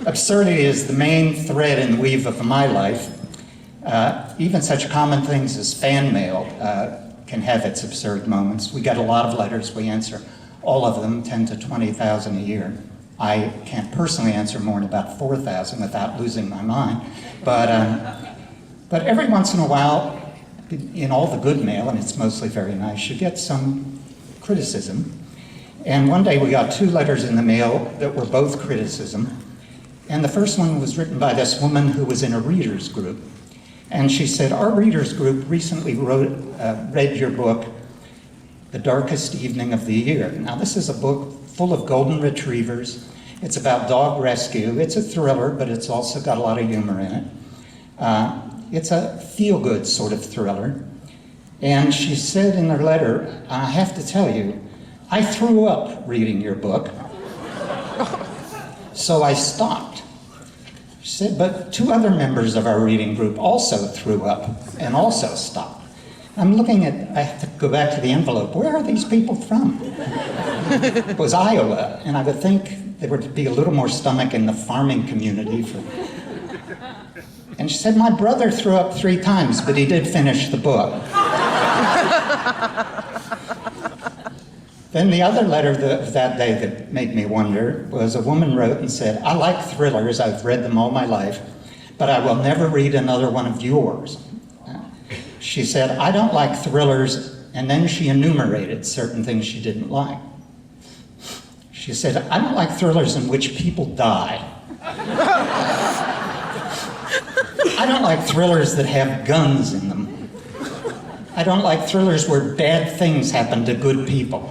Absurdity is the main thread and weave of my life. Even such common things as fan mail can have its absurd moments. We get a lot of letters, we answer all of them, 10 to 20,000 a year. I can't personally answer more than about 4,000 without losing my mind. But every once in a while, in all the good mail, and it's mostly very nice, you get some criticism. And one day we got 2 letters in the mail that were both criticism. And the first one was written by this woman who was in a readers group. And she said, our readers group recently read your book, The Darkest Evening of the Year. Now this is a book full of golden retrievers. It's about dog rescue. It's a thriller, but it's also got a lot of humor in it. It's a feel-good sort of thriller. And she said in her letter, I have to tell you, I threw up reading your book, so I stopped. She said, but 2 other members of our reading group also threw up and also stopped. I'm looking at, I have to go back to the envelope. Where are these people from? It was Iowa, and I would think there would be a little more stomach in the farming community. And she said, my brother threw up 3 times, but he did finish the book. Then the other letter that day that made me wonder was a woman wrote and said, I like thrillers, I've read them all my life, but I will never read another one of yours. She said, I don't like thrillers, and then she enumerated certain things she didn't like. She said, I don't like thrillers in which people die. I don't like thrillers that have guns in them. I don't like thrillers where bad things happen to good people.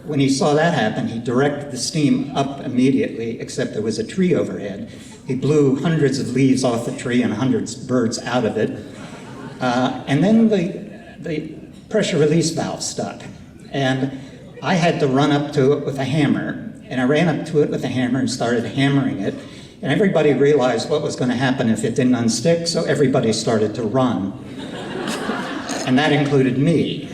When he saw that happen, he directed the steam up immediately, except there was a tree overhead. He blew hundreds of leaves off the tree and hundreds of birds out of it. And then the pressure release valve stuck. And I had to run up to it with a hammer. And I ran up to it with a hammer and started hammering it. And everybody realized what was going to happen if it didn't unstick, so everybody started to run. And that included me.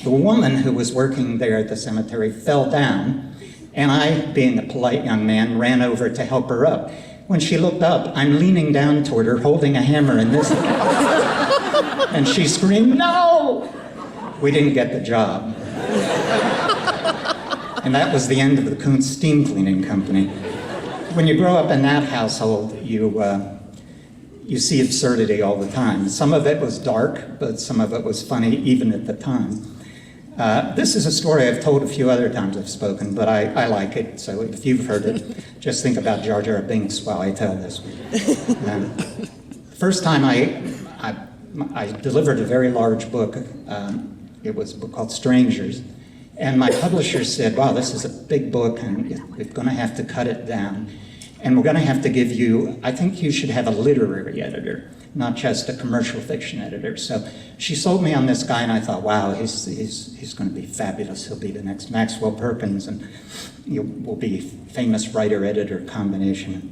The woman who was working there at the cemetery fell down, and I, being a polite young man, ran over to help her up. When she looked up, I'm leaning down toward her, holding a hammer in this hand. And she screamed, no! We didn't get the job. And that was the end of the Koontz steam cleaning company. When you grow up in that household, you see absurdity all the time. Some of it was dark, but some of it was funny, even at the time. This is a story I've told a few other times I've spoken, but I like it, so if you've heard it, just think about Jar Jar Binks while I tell this one. First time I delivered a very large book. It was a book called Strangers, and my publisher said, wow, this is a big book, and we're going to have to cut it down, and we're going to have to give you, I think you should have a literary editor, not just a commercial fiction editor. So she sold me on this guy, and I thought, wow, he's going to be fabulous. He'll be the next Maxwell Perkins, and he will be famous writer-editor combination.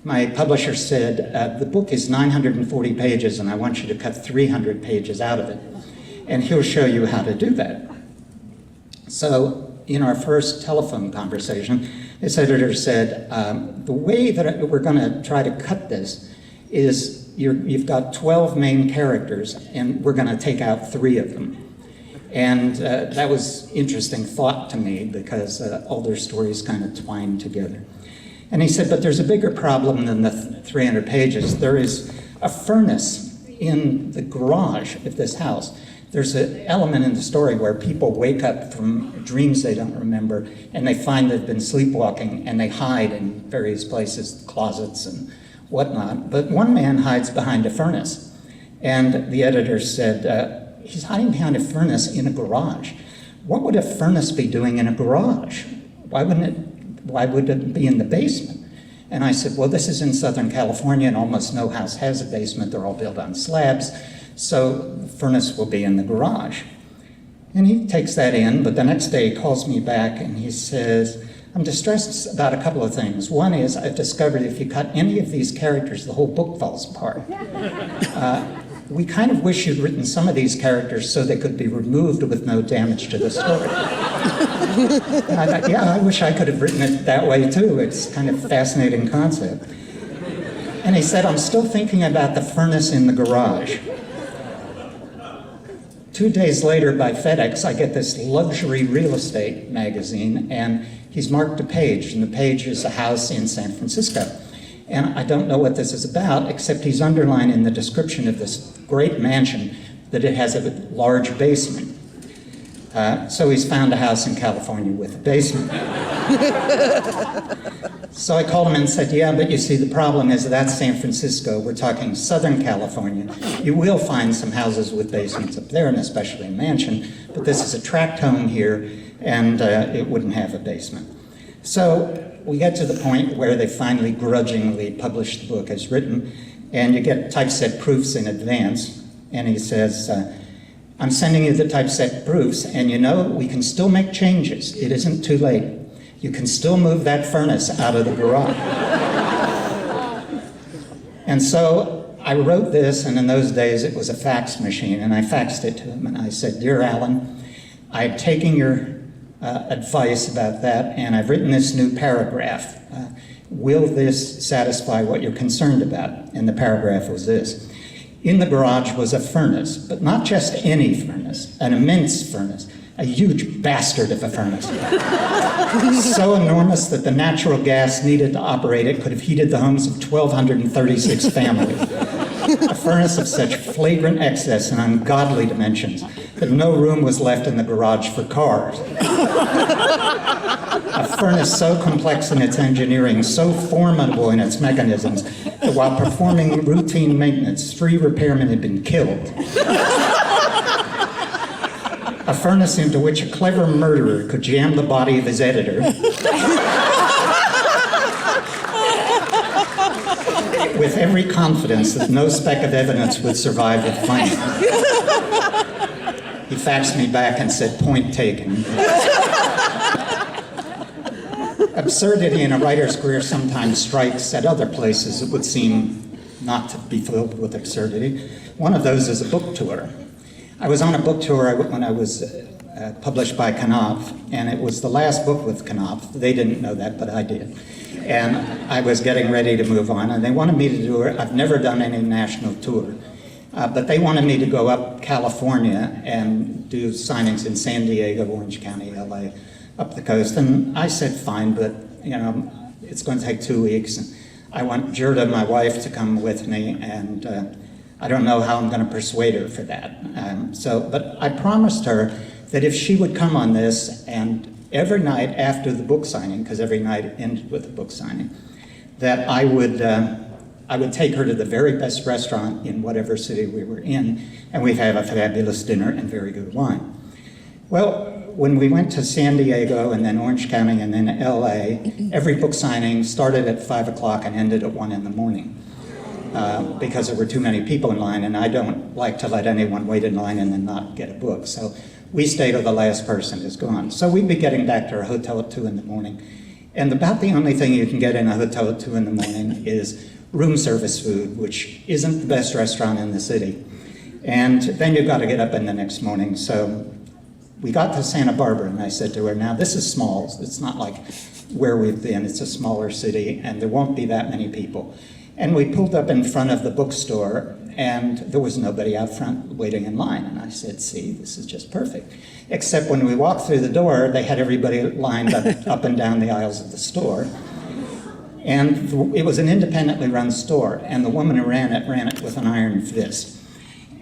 My publisher said, the book is 940 pages, and I want you to cut 300 pages out of it, and he'll show you how to do that. So in our first telephone conversation, this editor said, the way that we're going to try to cut this is you've got 12 main characters, and we're going to take out 3 of them. And that was interesting thought to me, because all their stories kind of twine together. And he said, but there's a bigger problem than the 300 pages. There is a furnace in the garage of this house. There's an element in the story where people wake up from dreams they don't remember, and they find they've been sleepwalking, and they hide in various places, closets and whatnot. But one man hides behind a furnace. And the editor said, he's hiding behind a furnace in a garage. What would a furnace be doing in a garage? Why would it be in the basement? And I said, well, this is in Southern California, and almost no house has a basement. They're all built on slabs. So the furnace will be in the garage. And he takes that in, but the next day he calls me back and he says, I'm distressed about a couple of things. One is I've discovered if you cut any of these characters, the whole book falls apart. we kind of wish you'd written some of these characters so they could be removed with no damage to the story. And I thought, yeah, I wish I could have written it that way too. It's kind of a fascinating concept. And he said, I'm still thinking about the furnace in the garage. 2 days later, by FedEx, I get this luxury real estate magazine, and he's marked a page, and the page is a house in San Francisco. And I don't know what this is about, except he's underlined in the description of this great mansion that it has a large basement. So he's found a house in California with a basement. So I called him and said, yeah, but you see, the problem is that's San Francisco. We're talking Southern California. You will find some houses with basements up there, and especially a mansion, but this is a tract home here, and it wouldn't have a basement. So we get to the point where they finally grudgingly publish the book as written, and you get typeset proofs in advance, and he says, I'm sending you the typeset proofs, and you know, we can still make changes. It isn't too late. You can still move that furnace out of the garage. And so I wrote this, and in those days it was a fax machine, and I faxed it to him, and I said, Dear Alan, I've taken your advice about that, and I've written this new paragraph. Will this satisfy what you're concerned about? And the paragraph was this. In the garage was a furnace, but not just any furnace, an immense furnace, a huge bastard of a furnace. So enormous that the natural gas needed to operate it could have heated the homes of 1,236 families. A furnace of such flagrant excess and ungodly dimensions that no room was left in the garage for cars. A furnace so complex in its engineering, so formidable in its mechanisms, that while performing routine maintenance, 3 repairmen had been killed. A furnace into which a clever murderer could jam the body of his editor with every confidence that no speck of evidence would survive the flame. He faxed me back and said, point taken. Absurdity in a writer's career sometimes strikes at other places it would seem not to be filled with absurdity. One of those is a book tour. I was on a book tour when I was published by Knopf, and it was the last book with Knopf. They didn't know that, but I did. And I was getting ready to move on, and they wanted me to do it. I've never done any national tour, but they wanted me to go up California and do signings in San Diego, Orange County, LA, up the coast. And I said, fine, but you know, it's going to take 2 weeks. And I want Gerda, my wife, to come with me, and I don't know how I'm going to persuade her for that. But I promised her that if she would come on this, and every night after the book signing, because every night ended with a book signing, that I would take her to the very best restaurant in whatever city we were in, and we'd have a fabulous dinner and very good wine. Well, when we went to San Diego and then Orange County and then LA, every book signing started at 5 o'clock and ended at 1 in the morning. Because there were too many people in line, and I don't like to let anyone wait in line and then not get a book. So we stay till the last person is gone. So we'd be getting back to our hotel at 2 in the morning. And about the only thing you can get in a hotel at 2 in the morning is room service food, which isn't the best restaurant in the city. And then you've got to get up in the next morning. So we got to Santa Barbara, and I said to her, now this is small. It's not like where we've been. It's a smaller city, and there won't be that many people. And we pulled up in front of the bookstore, and there was nobody out front waiting in line. And I said, see, this is just perfect. Except when we walked through the door, they had everybody lined up and down the aisles of the store. And it was an independently run store, and the woman who ran it with an iron fist.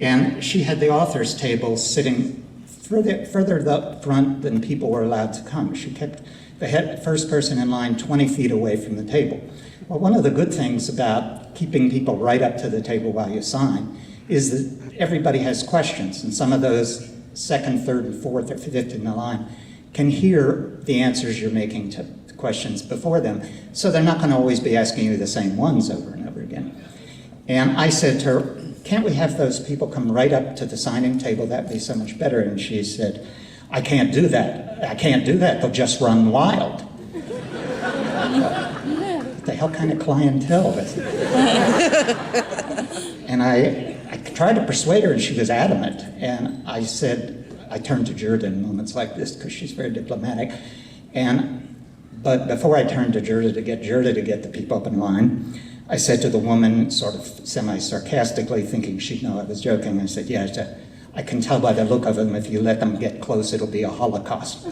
And she had the author's table sitting further up front than people were allowed to come. She kept the first person in line 20 feet away from the table. Well, one of the good things about keeping people right up to the table while you sign is that everybody has questions, and some of those second, third, and fourth, or fifth in the line can hear the answers you're making to questions before them, so they're not going to always be asking you the same ones over and over again. And I said to her, can't we have those people come right up to the signing table? That'd be so much better. And she said, I can't do that. I can't do that. They'll just run wild. What the hell kind of clientele is it? And I tried to persuade her and she was adamant. And I said, I turned to Gerda in moments like this because she's very diplomatic. But before I turned to Gerda to get the people up in line, I said to the woman, sort of semi-sarcastically, thinking she'd know I was joking, I said, yeah, I can tell by the look of them, if you let them get close, it'll be a Holocaust.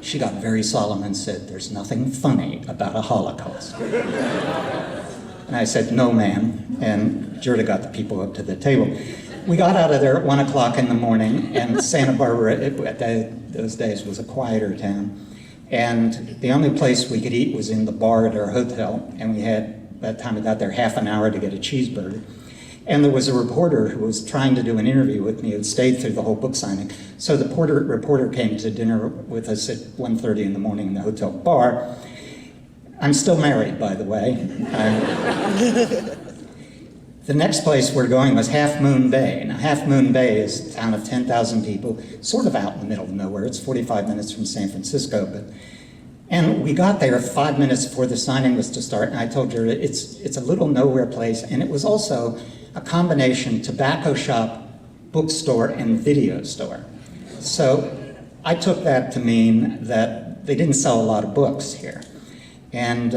She got very solemn and said, there's nothing funny about a Holocaust. And I said, no, ma'am. And Gerda got the people up to the table. We got out of there at 1 o'clock in the morning, and Santa Barbara, those days, was a quieter town. And the only place we could eat was in the bar at our hotel, and we had, by the time we got there, half an hour to get a cheeseburger. And there was a reporter who was trying to do an interview with me who had stayed through the whole book signing. So the reporter came to dinner with us at 1:30 in the morning in the hotel bar. I'm still married, by the way. The next place we're going was Half Moon Bay. Now, Half Moon Bay is a town of 10,000 people, sort of out in the middle of nowhere. It's 45 minutes from San Francisco. And we got there 5 minutes before the signing was to start, and I told her it's a little nowhere place, and it was also a combination tobacco shop, bookstore, and video store. So I took that to mean that they didn't sell a lot of books here. And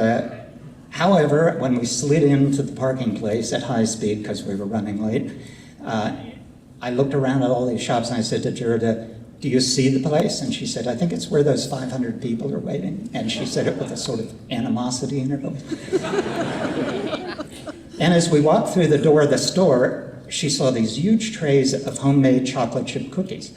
however, when we slid into the parking place at high speed, because we were running late, I looked around at all these shops and I said to Gerda, do you see the place? And she said, I think it's where those 500 people are waiting. And she said it with a sort of animosity in her voice. And as we walked through the door of the store, she saw these huge trays of homemade chocolate chip cookies.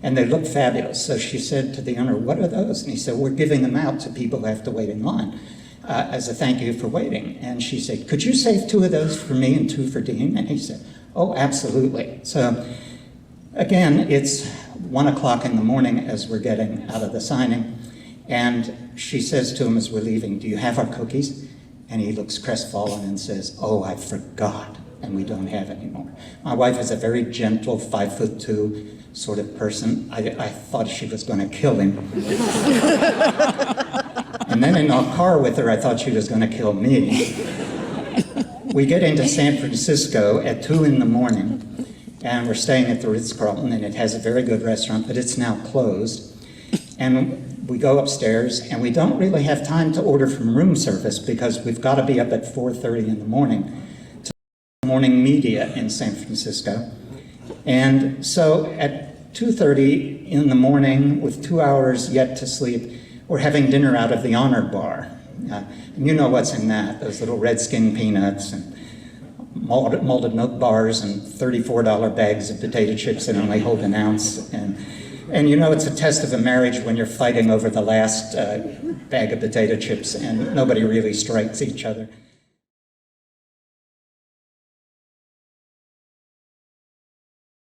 And they looked fabulous. So she said to the owner, what are those? And he said, we're giving them out to people who have to wait in line as a thank you for waiting. And she said, could you save 2 of those for me and 2 for Dean? And he said, oh, absolutely. So again, it's 1 o'clock in the morning as we're getting out of the signing. And she says to him as we're leaving, do you have our cookies? And he looks crestfallen and says, oh, I forgot, and we don't have any more. My wife is a very gentle, 5'2" sort of person. I thought she was going to kill him. And then in our car with her, I thought she was going to kill me. We get into San Francisco at 2 in the morning, and we're staying at the Ritz-Carlton, and it has a very good restaurant, but it's now closed. And we go upstairs, and we don't really have time to order from room service because we've got to be up at 4:30 in the morning to morning media in San Francisco. And so at 2:30 in the morning, with 2 hours yet to sleep, we're having dinner out of the Honor Bar. And you know what's in that, those little Redskin peanuts and malted milk bars and $34 bags of potato chips that only hold an ounce. And you know it's a test of a marriage when you're fighting over the last bag of potato chips and nobody really strikes each other.